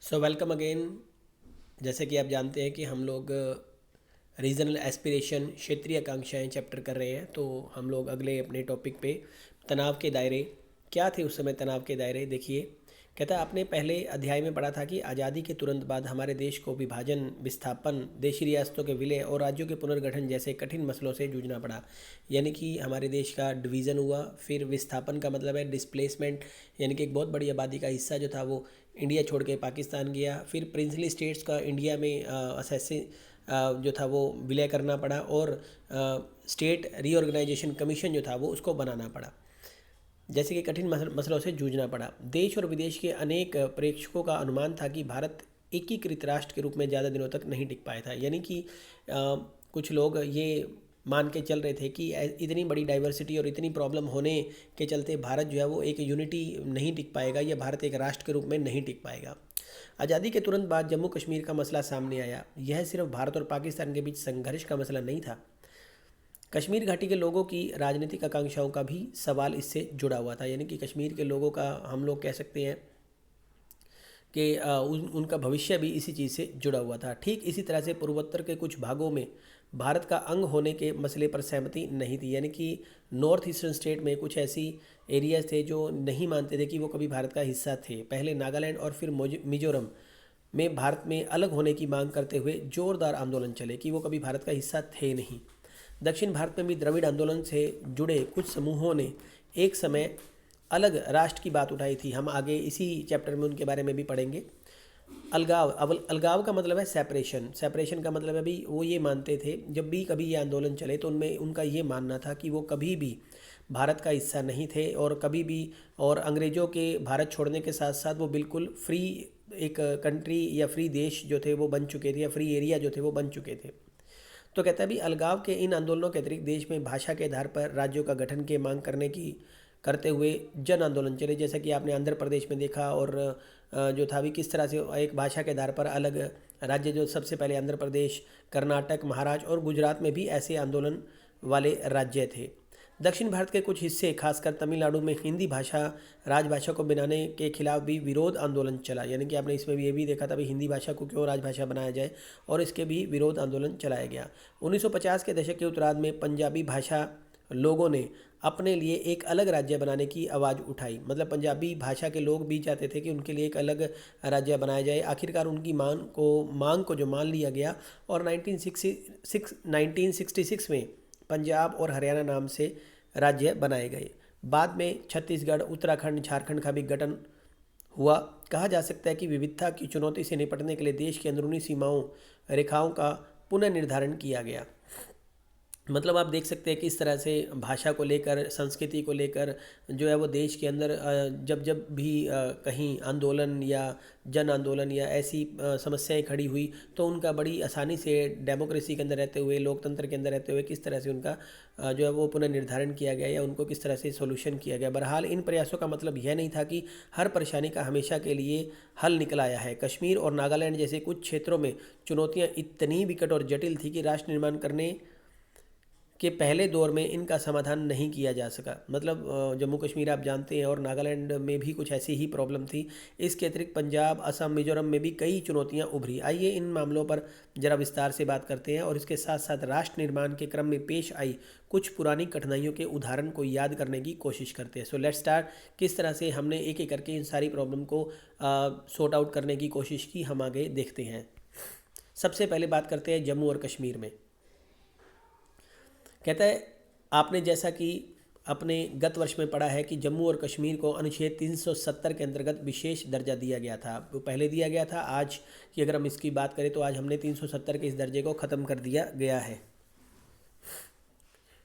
So welcome again. जैसे कि आप जानते हैं कि हम लोग रीजनल एस्पिरेशन क्षेत्रीय आकांक्षाएं चैप्टर कर रहे हैं। तो हम लोग अगले अपने टॉपिक पे तनाव के दायरे क्या थे। उस समय तनाव के दायरे देखिए, कहता है आपने पहले अध्याय में पढ़ा था कि आज़ादी के तुरंत बाद हमारे देश को विभाजन, विस्थापन, देशी रियासतों के विलय और राज्यों के पुनर्गठन जैसे कठिन मसलों से जूझना पड़ा। यानी कि हमारे देश का डिवीज़न हुआ, फिर विस्थापन का मतलब है डिस्प्लेसमेंट, यानी कि एक बहुत बड़ी आबादी का हिस्सा जो था वो इंडिया छोड़ के पाकिस्तान गया। फिर प्रिंसली स्टेट्स का इंडिया में असेसी जो था वो विलय करना पड़ा, और स्टेट रीऑर्गेनाइजेशन कमीशन जो था वो उसको बनाना पड़ा। जैसे कि कठिन मसलों से जूझना पड़ा। देश और विदेश के अनेक प्रेक्षकों का अनुमान था कि भारत एकीकृत राष्ट्र के रूप में ज़्यादा दिनों तक नहीं टिक पाया था। यानी कि कुछ लोग ये मान के चल रहे थे कि इतनी बड़ी डाइवर्सिटी और इतनी प्रॉब्लम होने के चलते भारत जो है वो एक यूनिटी नहीं टिक पाएगा, या भारत एक राष्ट्र के रूप में नहीं टिक पाएगा। आज़ादी के तुरंत बाद जम्मू कश्मीर का मसला सामने आया। यह सिर्फ भारत और पाकिस्तान के बीच संघर्ष का मसला नहीं था, कश्मीर घाटी के लोगों की राजनीतिक आकांक्षाओं का भी सवाल इससे जुड़ा हुआ था। यानी कि कश्मीर के लोगों का हम लोग कह सकते हैं कि उनका भविष्य भी इसी चीज़ से जुड़ा हुआ था। ठीक इसी तरह से पूर्वोत्तर के कुछ भागों में भारत का अंग होने के मसले पर सहमति नहीं थी। यानी कि नॉर्थ ईस्टर्न स्टेट में कुछ ऐसी एरियाज थे जो नहीं मानते थे कि वो कभी भारत का हिस्सा थे। पहले नागालैंड और फिर मिजोरम में भारत में अलग होने की मांग करते हुए जोरदार आंदोलन चले कि वो कभी भारत का हिस्सा थे नहीं। दक्षिण भारत में भी द्रविड़ आंदोलन से जुड़े कुछ समूहों ने एक समय अलग राष्ट्र की बात उठाई थी। हम आगे इसी चैप्टर में उनके बारे में भी पढ़ेंगे। अलगाव, अब अलगाव का मतलब है सेपरेशन। सेपरेशन का मतलब है भी वो ये मानते थे, जब भी कभी ये आंदोलन चले तो उनमें उनका ये मानना था कि वो कभी भी भारत का हिस्सा नहीं थे, और कभी भी, और अंग्रेज़ों के भारत छोड़ने के साथ साथ वो बिल्कुल फ्री एक कंट्री या फ्री देश जो थे वो बन चुके थे, या फ्री एरिया जो थे वो बन चुके थे। तो कहता है भी अलगाव के इन आंदोलनों के अतिरिक्त देश में भाषा के आधार पर राज्यों का गठन की मांग करते हुए जन आंदोलन चले। जैसा कि आपने आंध्र प्रदेश में देखा, और जो था भी किस तरह से एक भाषा के आधार पर अलग राज्य, जो सबसे पहले आंध्र प्रदेश, कर्नाटक, महाराष्ट्र और गुजरात में भी ऐसे आंदोलन वाले राज्य थे। दक्षिण भारत के कुछ हिस्से, खासकर तमिलनाडु में हिंदी भाषा राजभाषा को बनाने के खिलाफ भी विरोध आंदोलन चला। यानी कि आपने इसमें भी ये भी देखा था भी हिंदी भाषा को क्यों राजभाषा बनाया जाए, और इसके भी विरोध आंदोलन चलाया गया। 1950 के दशक के उत्तरार्ध में पंजाबी भाषा लोगों ने अपने लिए एक अलग राज्य बनाने की आवाज़ उठाई। मतलब पंजाबी भाषा के लोग भी चाहते थे कि उनके लिए एक अलग राज्य बनाया जाए। आखिरकार उनकी मांग को जो मान लिया गया, और 1966 में पंजाब और हरियाणा नाम से राज्य बनाए गए। बाद में छत्तीसगढ़, उत्तराखंड, झारखंड का भी गठन हुआ। कहा जा सकता है कि विविधता की चुनौती से निपटने के लिए देश की अंदरूनी सीमाओं रेखाओं का पुनर्निर्धारण किया गया। मतलब आप देख सकते हैं कि इस तरह से भाषा को लेकर, संस्कृति को लेकर जो है वो देश के अंदर जब जब भी कहीं आंदोलन या जन आंदोलन या ऐसी समस्याएं खड़ी हुई, तो उनका बड़ी आसानी से डेमोक्रेसी के अंदर रहते हुए, लोकतंत्र के अंदर रहते हुए किस तरह से उनका जो है वो पुनर्निर्धारण किया गया, या उनको किस तरह से सोल्यूशन किया गया। बहरहाल इन प्रयासों का मतलब यह नहीं था कि हर परेशानी का हमेशा के लिए हल निकल आया है। कश्मीर और नागालैंड जैसे कुछ क्षेत्रों में चुनौतियाँ इतनी विकट और जटिल थी कि राष्ट्र निर्माण करने के पहले दौर में इनका समाधान नहीं किया जा सका। मतलब जम्मू कश्मीर आप जानते हैं, और नागालैंड में भी कुछ ऐसी ही प्रॉब्लम थी। इसके अतिरिक्त पंजाब, असम, मिजोरम में भी कई चुनौतियां उभरी। आइए इन मामलों पर जरा विस्तार से बात करते हैं, और इसके साथ साथ राष्ट्र निर्माण के क्रम में पेश आई कुछ पुरानी कठिनाइयों के उदाहरण को याद करने की कोशिश करते हैं। So let's start. किस तरह से हमने एक एक करके इन सारी प्रॉब्लम को सॉर्ट आउट करने की कोशिश की, हम आगे देखते हैं। सबसे पहले बात करते हैं जम्मू और कश्मीर में। कहता है आपने जैसा कि अपने गत वर्ष में पढ़ा है कि जम्मू और कश्मीर को अनुच्छेद 370 के अंतर्गत विशेष दर्जा दिया गया था। वो पहले दिया गया था, आज की अगर हम इसकी बात करें तो आज हमने 370 के इस दर्जे को ख़त्म कर दिया गया है।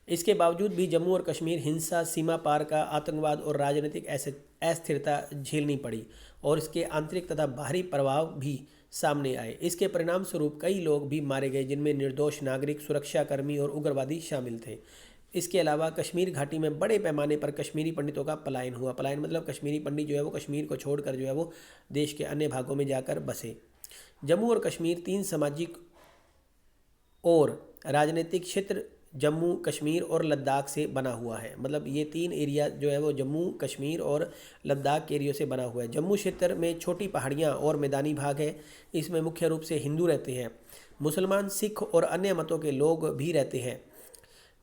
इसके बावजूद भी जम्मू और कश्मीर हिंसा, सीमा पार का आतंकवाद और राजनीतिक अस्थिरता झेलनी पड़ी, और इसके आंतरिक तथा बाहरी प्रभाव भी सामने आए। इसके परिणाम स्वरूप कई लोग भी मारे गए, जिनमें निर्दोष नागरिक, सुरक्षाकर्मी और उग्रवादी शामिल थे। इसके अलावा कश्मीर घाटी में बड़े पैमाने पर कश्मीरी पंडितों का पलायन हुआ। पलायन मतलब कश्मीरी पंडित जो है वो कश्मीर को छोड़कर जो है वो देश के अन्य भागों में जाकर बसे। जम्मू और कश्मीर 3 सामाजिक और राजनीतिक क्षेत्र जम्मू कश्मीर और लद्दाख से बना हुआ है। मतलब ये 3 एरिया जो है वो जम्मू कश्मीर और लद्दाख के एरियो से बना हुआ है। जम्मू क्षेत्र में छोटी पहाड़ियाँ और मैदानी भाग है। इसमें मुख्य रूप से हिंदू रहते हैं। मुसलमान, सिख और अन्य मतों के लोग भी रहते हैं।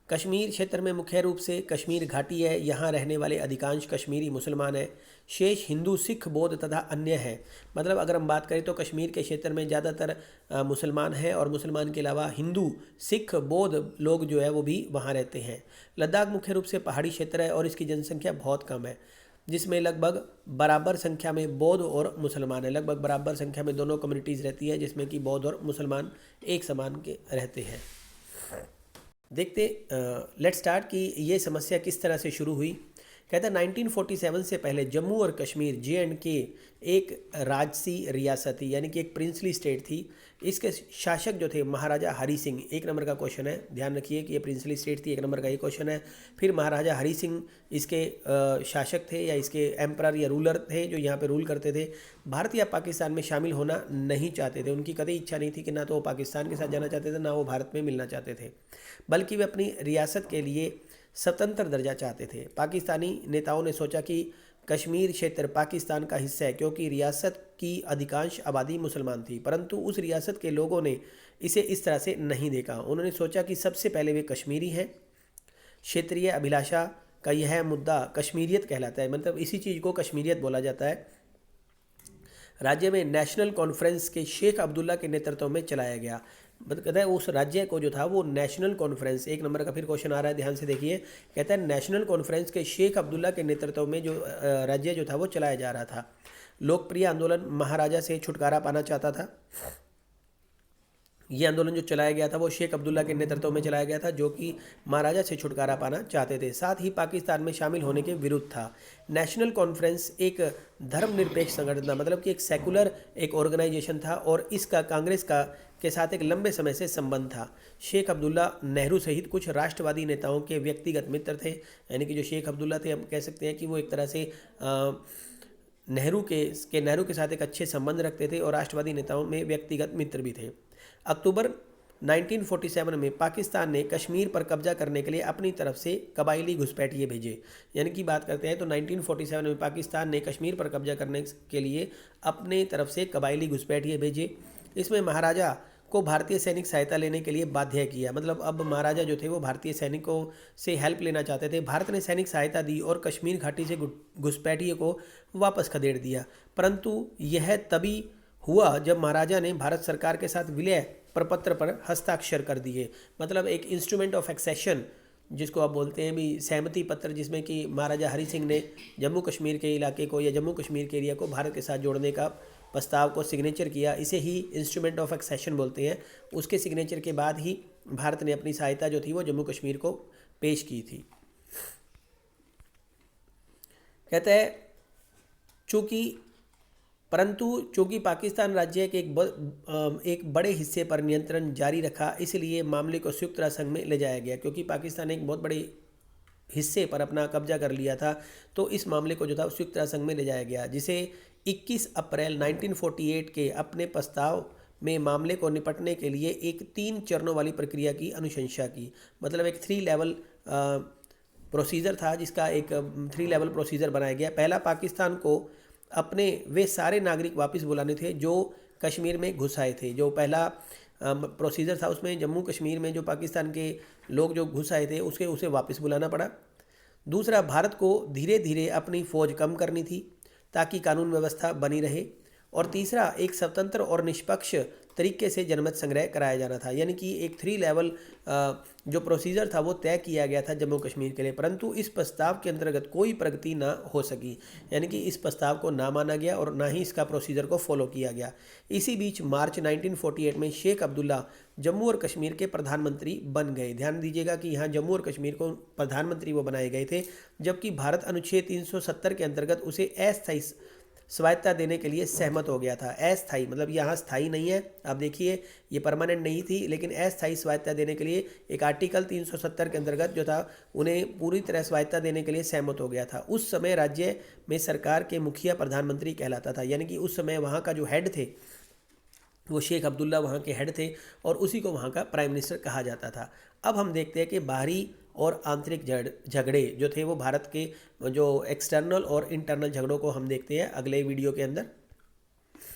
कश्मीर क्षेत्र में मुख्य रूप से कश्मीर घाटी है। यहाँ रहने वाले अधिकांश कश्मीरी मुसलमान हैं। शेष हिंदू, सिख, बौद्ध तथा अन्य हैं। मतलब अगर हम बात करें तो कश्मीर के क्षेत्र में ज़्यादातर मुसलमान हैं और मुसलमान के अलावा हिंदू, सिख, बौद्ध लोग जो है वो भी वहाँ रहते हैं। लद्दाख मुख्य रूप से पहाड़ी क्षेत्र है और इसकी जनसंख्या बहुत कम है, जिसमें लगभग बराबर संख्या में बौद्ध और मुसलमान है। लगभग बराबर संख्या में दोनों कम्युनिटीज़ रहती है, जिसमें कि बौद्ध और मुसलमान एक समान के रहते हैं। देखते लेट स्टार्ट कि ये समस्या किस तरह से शुरू हुई। कहता है 1947 से पहले जम्मू और कश्मीर J&K एक राजसी रियासत थी, यानी कि एक प्रिंसली स्टेट थी। इसके शासक जो थे महाराजा हरी सिंह, एक नंबर का क्वेश्चन है, ध्यान रखिए कि ये प्रिंसली स्टेट थी, एक नंबर का ये क्वेश्चन है। फिर महाराजा हरी सिंह इसके शासक थे या इसके एम्परर या रूलर थे जो यहाँ पे रूल करते थे। भारत या पाकिस्तान में शामिल होना नहीं चाहते थे। उनकी कतई इच्छा नहीं थी कि ना तो वो पाकिस्तान के साथ जाना चाहते थे, ना वो भारत में मिलना चाहते थे, बल्कि वे अपनी रियासत के लिए स्वतंत्र दर्जा चाहते थे। पाकिस्तानी नेताओं ने सोचा कि कश्मीर क्षेत्र पाकिस्तान का हिस्सा है, क्योंकि रियासत की अधिकांश आबादी मुसलमान थी, परंतु उस रियासत के लोगों ने इसे इस तरह से नहीं देखा। उन्होंने सोचा कि सबसे पहले वे कश्मीरी हैं। क्षेत्रीय अभिलाषा का यह मुद्दा कश्मीरियत कहलाता है, मतलब इसी चीज़ को कश्मीरियत बोला जाता है। राज्य में नेशनल कॉन्फ्रेंस के शेख अब्दुल्ला के नेतृत्व में चलाया गया। मतलब कहता है उस राज्य को जो था वो नेशनल कॉन्फ्रेंस, एक नंबर का फिर क्वेश्चन आ रहा है, ध्यान से देखिए। कहता है नेशनल कॉन्फ्रेंस के शेख अब्दुल्ला के नेतृत्व में जो राज्य जो था वो चलाया जा रहा था। लोकप्रिय आंदोलन महाराजा से छुटकारा पाना चाहता था। ये आंदोलन जो चलाया गया था वो शेख अब्दुल्ला के नेतृत्व में चलाया गया था, जो कि महाराजा से छुटकारा पाना चाहते थे। साथ ही पाकिस्तान में शामिल होने के विरुद्ध था। नेशनल कॉन्फ्रेंस एक धर्मनिरपेक्ष संगठन था, मतलब कि एक सेकुलर एक ऑर्गेनाइजेशन था और इसका कांग्रेस का के साथ एक लंबे समय से संबंध था। शेख अब्दुल्ला नेहरू सहित कुछ राष्ट्रवादी नेताओं के व्यक्तिगत मित्र थे, यानी कि जो शेख अब्दुल्ला थे हम कह सकते हैं कि वो एक तरह से नेहरू के साथ एक अच्छे संबंध रखते थे और राष्ट्रवादी नेताओं में व्यक्तिगत मित्र भी थे। अक्टूबर 1947 में पाकिस्तान ने कश्मीर पर कब्जा करने के लिए अपनी तरफ से कबायली घुसपैठिए भेजे। यानी कि बात करते हैं तो 1947 में पाकिस्तान ने कश्मीर पर कब्जा करने के लिए अपने तरफ से कबायली घुसपैठिए भेजे। इसमें महाराजा को भारतीय सैनिक सहायता लेने के लिए बाध्य किया। मतलब अब महाराजा जो थे वो भारतीय सैनिकों से हेल्प लेना चाहते थे। भारत ने सैनिक सहायता दी और कश्मीर घाटी से घुसपैठिए को वापस खदेड़ दिया, परंतु यह तभी हुआ जब महाराजा ने भारत सरकार के साथ विलय प्रपत्र पर हस्ताक्षर कर दिए। मतलब एक इंस्ट्रूमेंट ऑफ एक्सेशन जिसको आप बोलते हैं भी, सहमति पत्र, जिसमें कि महाराजा हरी सिंह ने जम्मू कश्मीर के इलाके को या जम्मू कश्मीर के एरिया को भारत के साथ जोड़ने का प्रस्ताव को सिग्नेचर किया। इसे ही इंस्ट्रूमेंट ऑफ एक्सेशन बोलते हैं। उसके सिग्नेचर के बाद ही भारत ने अपनी सहायता जो थी वो जम्मू कश्मीर को पेश की थी। कहता है चूंकि पाकिस्तान राज्य के एक बड़े हिस्से पर नियंत्रण जारी रखा, इसलिए मामले को संयुक्त राष्ट्र संघ में ले जाया गया। क्योंकि पाकिस्तान ने एक बहुत बड़े हिस्से पर अपना कब्जा कर लिया था, तो इस मामले को जो था संयुक्त राष्ट्र संघ में ले जाया गया, जिसे 21 अप्रैल 1948 के अपने प्रस्ताव में मामले को निपटने के लिए एक 3 चरणों वाली प्रक्रिया की अनुशंसा की। मतलब एक 3 लेवल प्रोसीजर था, जिसका एक 3 लेवल प्रोसीजर बनाया गया। पहला, पाकिस्तान को अपने वे सारे नागरिक वापस बुलाने थे जो कश्मीर में घुस आए थे। जो पहला प्रोसीजर था उसमें जम्मू कश्मीर में जो पाकिस्तान के लोग जो घुस आए थे उसे वापस बुलाना पड़ा। दूसरा, भारत को धीरे धीरे अपनी फ़ौज कम करनी थी ताकि कानून व्यवस्था बनी रहे। और तीसरा, एक स्वतंत्र और निष्पक्ष तरीके से जनमत संग्रह कराया जाना था। यानी कि एक 3 लेवल जो प्रोसीजर था वो तय किया गया था जम्मू कश्मीर के लिए, परंतु इस प्रस्ताव के अंतर्गत कोई प्रगति ना हो सकी। यानी कि इस प्रस्ताव को ना माना गया और ना ही इसका प्रोसीजर को फॉलो किया गया। इसी बीच मार्च 1948 में शेख अब्दुल्ला जम्मू और कश्मीर के प्रधानमंत्री बन गए। ध्यान दीजिएगा कि यहाँ जम्मू और कश्मीर को प्रधानमंत्री वो बनाए गए थे, जबकि भारत अनुच्छेद 370 के अंतर्गत उसे अस्थायी स्वायत्ता देने के लिए सहमत हो गया था। अस्थायी मतलब यहाँ स्थायी नहीं है, आप देखिए ये परमानेंट नहीं थी, लेकिन अस्थायी स्वायत्ता देने के लिए एक आर्टिकल 370 के अंतर्गत जो था उन्हें पूरी तरह स्वायत्ता देने के लिए सहमत हो गया था। उस समय राज्य में सरकार के मुखिया प्रधानमंत्री कहलाता था। यानी कि उस समय वहाँ का जो हेड थे वो शेख अब्दुल्ला वहाँ के हेड थे और उसी को वहाँ का प्राइम मिनिस्टर कहा जाता था। अब हम देखते हैं कि बाहरी और आंतरिक झगड़े जो थे वो भारत के जो एक्सटर्नल और इंटरनल झगड़ों को हम देखते हैं अगले वीडियो के अंदर।